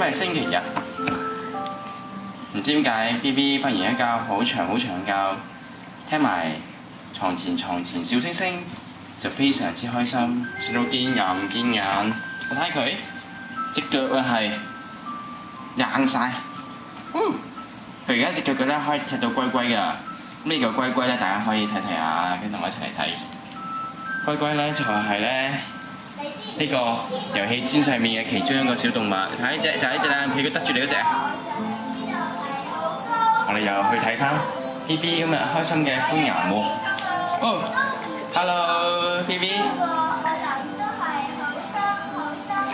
今日係星期日，唔知點解 BB 瞓完一覺好長好長覺，聽埋床前笑聲聲，就非常之開心，笑到見牙唔見眼。我睇佢隻腳啊係硬晒，佢而家隻腳咧可以踢到龜龜㗎。咁呢個龜龜咧，大家可以睇睇下，跟同我一齊嚟睇。龜龜咧就係咧呢個遊戲氈上面嘅其中一個小動物。睇呢隻就係呢隻啦，屁股得住你嗰隻。我哋又去睇翻 BB 今日開心嘅歡顏喎。哦 ，Hello BB。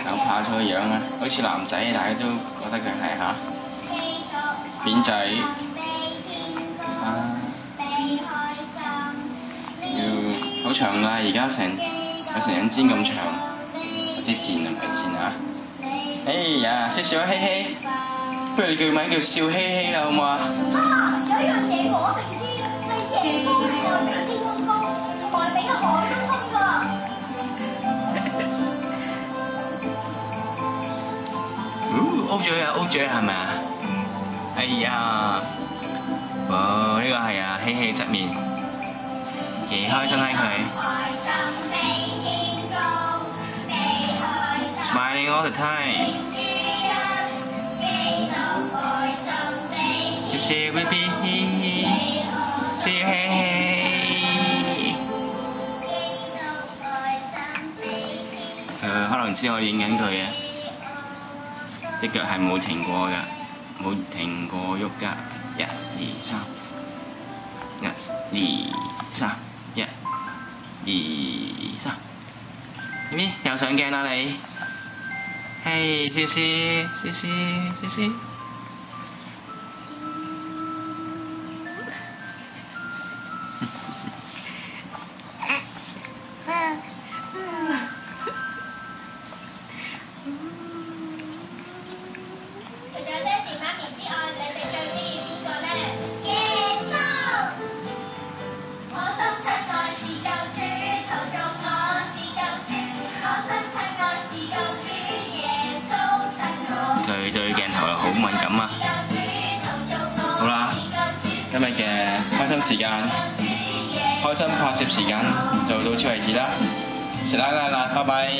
搞怕咗個樣啊，好似男仔，大家都覺得佢係嚇扁仔。好長㗎，而家有成兩氈咁長，或者箭啊唔係箭啊！哎呀，識笑嘻嘻，不如你叫名叫笑嘻嘻啦，好唔好啊？有一樣嘢我哋知，就係耶穌係有比天空高，同埋比海都深㗎。O 嘴啊 O 嘴係咪啊？哎呀，呢個係啊希希側面。幾開心睇佢 ，Smiling all the time。笑 BB， 笑嘻嘻。可能知我影緊佢嘅，隻腳係冇停過㗎，冇停過喐㗎。1、2、3，1、2、3。1、2、3，BB又上鏡啦你，嘿，笑笑。除咗爹哋媽咪之外，你哋最中意邊個咧？耶穌。我心親愛是救主，陶造我是救主。我心親愛是救主，耶穌親我。佢對鏡頭又好敏感啊！好啦，今日嘅開心時間、開心拍攝時間就到此為止啦，食啦，拜拜。